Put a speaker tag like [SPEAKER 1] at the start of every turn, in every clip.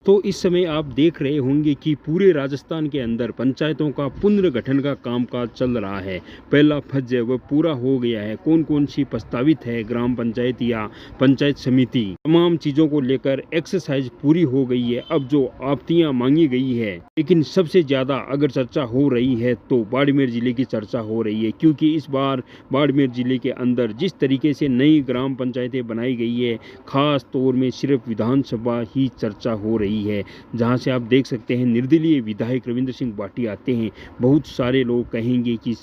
[SPEAKER 1] दोस्तों, इस समय आप देख रहे होंगे कि पूरे राजस्थान के अंदर पंचायतों का पुनर्गठन का कामकाज चल रहा है। पहला फज है वह पूरा हो गया है। कौन कौन सी प्रस्तावित है ग्राम पंचायत या पंचायत समिति, तमाम चीज़ों को लेकर एक्सरसाइज पूरी हो गई है। अब जो आपत्तियां मांगी गई है, लेकिन सबसे ज़्यादा अगर चर्चा हो रही है तो बाड़मेर जिले की चर्चा हो रही है, क्योंकि इस बार बाड़मेर जिले के अंदर जिस तरीके से नई ग्राम पंचायतें बनाई गई है, खास तौर में सिर्फ विधानसभा ही चर्चा हो रही है। जहां से आप देख सकते हैं निर्दलीय विधायक रविंद्र सिंह बाठी आते हैं। बहुत सारे लोग कहेंगे कि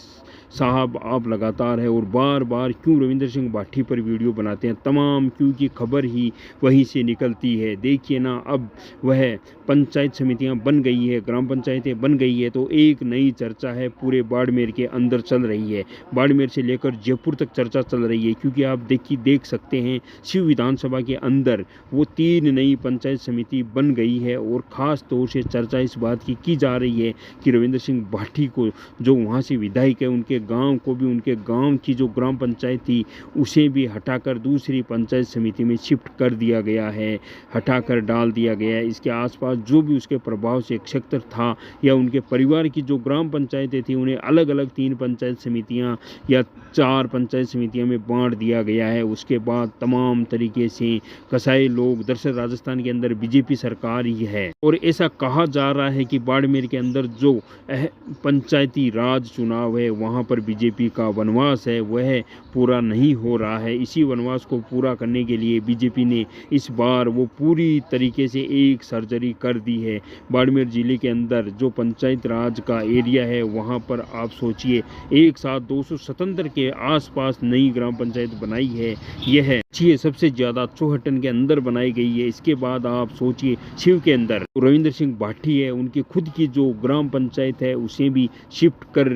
[SPEAKER 1] साहब आप लगातार है और बार बार क्यों रविंद्र सिंह बाठी पर वीडियो बनाते हैं, तमाम क्योंकि खबर ही वहीं से निकलती है। देखिए ना, अब वह पंचायत समितियां बन गई है, ग्राम पंचायतें बन गई है, तो एक नई चर्चा है पूरे बाड़मेर के अंदर चल रही है। बाड़मेर से लेकर जयपुर तक चर्चा चल रही है, क्योंकि आप देख सकते हैं शिव विधानसभा के अंदर वो 3 नई पंचायत समिति बन गई है। और ख़ास तौर से चर्चा इस बात की जा रही है कि रविंद्र सिंह बाठी को, जो वहाँ से विधायक है, उनके गांव को भी, उनके गांव की जो ग्राम पंचायत थी उसे भी हटाकर दूसरी पंचायत समिति में शिफ्ट कर दिया गया है, हटाकर डाल दिया गया है। इसके आसपास जो भी उसके प्रभाव से क्षेत्र था या उनके परिवार की जो ग्राम पंचायतें थी, उन्हें अलग अलग 3 पंचायत समितियां या 4 पंचायत समितियों में बांट दिया गया है। उसके बाद तमाम तरीके से कसाई लोग, दरअसल राजस्थान के अंदर बीजेपी सरकार ही है, और ऐसा कहा जा रहा है कि बाड़मेर के अंदर जो पंचायती राज चुनाव है वहां पर बीजेपी का वनवास है वह पूरा नहीं हो रहा है। इसी वनवास को पूरा करने के लिए बीजेपी ने इस बार वो पूरी तरीके से एक सर्जरी कर दी है। बाड़मेर जिले के अंदर जो पंचायत राज का एरिया है वहां पर आप सोचिए एक साथ 277 के आसपास नई ग्राम पंचायत बनाई है। यह सबसे ज़्यादा चौहटन के अंदर बनाई गई है। इसके बाद आप सोचिए शिव के अंदर रविंद्र सिंह बाठी है, उनकी खुद की जो ग्राम पंचायत है उसे भी शिफ्ट कर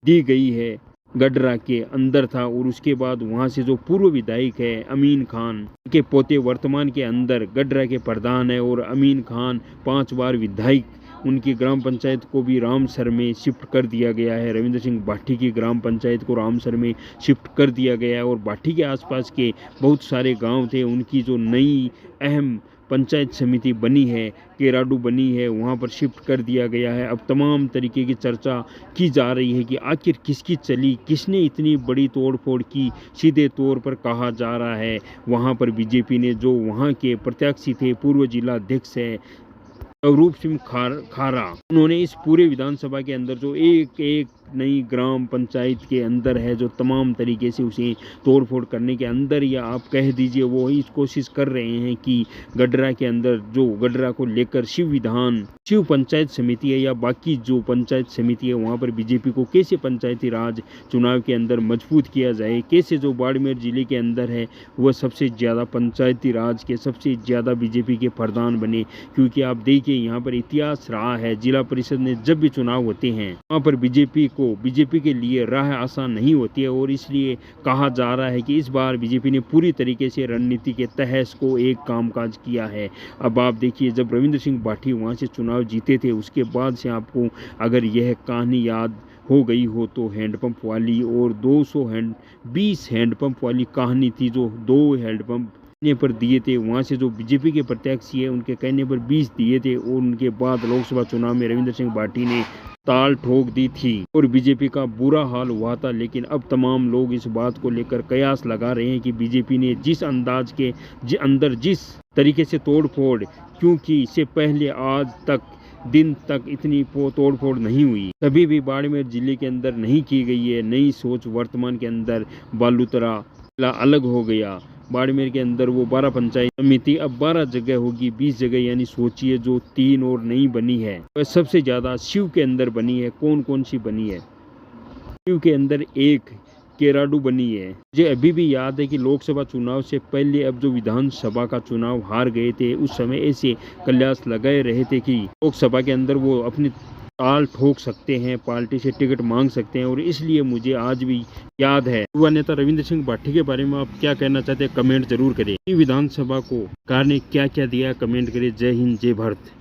[SPEAKER 1] दी गई है, गडरा के अंदर था। और उसके बाद वहां से जो पूर्व विधायक है अमीन खान के पोते वर्तमान के अंदर गडरा के प्रधान है, और अमीन खान 5 बार विधायक, उनकी ग्राम पंचायत को भी रामसर में शिफ्ट कर दिया गया है। रविंद्र सिंह बाठी की ग्राम पंचायत को रामसर में शिफ्ट कर दिया गया है। और बाठी के आसपास के बहुत सारे गांव थे, उनकी जो नई अहम पंचायत समिति बनी है, केराडू बनी है, वहाँ पर शिफ्ट कर दिया गया है। अब तमाम तरीके की चर्चा की जा रही है कि आखिर किसकी चली, किसने इतनी बड़ी तोड़फोड़ की। सीधे तौर पर कहा जा रहा है वहाँ पर बीजेपी ने, जो वहाँ के प्रत्याशी थे, पूर्व जिला अध्यक्ष है रूप सिंह खारा, उन्होंने इस पूरे विधानसभा के अंदर जो एक नई ग्राम पंचायत के अंदर है, जो तमाम तरीके से उसे तोड़फोड़ करने के अंदर, या आप कह दीजिए वो ही कोशिश कर रहे हैं कि गडरा के अंदर जो गडरा को लेकर शिव पंचायत समिति है या बाकी जो पंचायत समिति है वहाँ पर बीजेपी को कैसे पंचायती राज चुनाव के अंदर मजबूत किया जाए, कैसे जो बाड़मेर जिले के अंदर है वह सबसे ज़्यादा पंचायती राज के सबसे ज़्यादा बीजेपी के प्रधान बने। क्योंकि आप देखिए यहाँ पर इतिहास रहा है, जिला परिषद में जब भी चुनाव होते हैं वहाँ पर बीजेपी के लिए राह आसान नहीं होती है। और इसलिए कहा जा रहा है कि इस बार बीजेपी ने पूरी तरीके से रणनीति के तहत को एक कामकाज किया है। अब आप देखिए, जब रविंद्र सिंह बाठी वहाँ से चुनाव जीते थे, उसके बाद से आपको अगर यह कहानी याद हो गई हो तो हैंडपंप वाली और 220 हैंडपंप वाली कहानी थी, जो 2 हैंडपंप पर दिए थे, वहाँ से जो बीजेपी के प्रत्याशी है उनके कहने पर 20 दिए थे, और उनके बाद लोकसभा चुनाव में रविंद्र सिंह बाठी ने ताल ठोक दी थी और बीजेपी का बुरा हाल हुआ था। लेकिन अब तमाम लोग इस बात को लेकर कयास लगा रहे हैं कि बीजेपी ने जिस अंदाज के अंदर जिस तरीके से तोड़फोड़, क्योंकि इससे पहले आज दिन तक इतनी तोड़फोड़ नहीं हुई, कभी भी बाड़मेर जिले के अंदर नहीं की गई है। नई सोच वर्तमान के अंदर बालूतरा अलग हो गया। बाड़मेर के अंदर वो 12 पंचायत समिति अब 12 जगह होगी, 20 जगह, यानी सोचिए जो 3 और नई बनी है वह सबसे ज़्यादा शिव के अंदर बनी है। कौन कौन सी बनी है? शिव के अंदर एक केराडू बनी है। मुझे अभी भी याद है कि लोकसभा चुनाव से पहले अब जो विधानसभा का चुनाव हार गए थे, उस समय ऐसे कयास लगाए रहे थे कि लोकसभा के अंदर वो अपनी ताल ठोक सकते हैं, पार्टी से टिकट मांग सकते हैं। और इसलिए मुझे आज भी याद है। युवा नेता रविंद्र सिंह बाठी के बारे में आप क्या कहना चाहते हैं, कमेंट जरूर करें। विधानसभा को सरकार ने क्या क्या दिया, कमेंट करें। जय हिंद, जय भारत।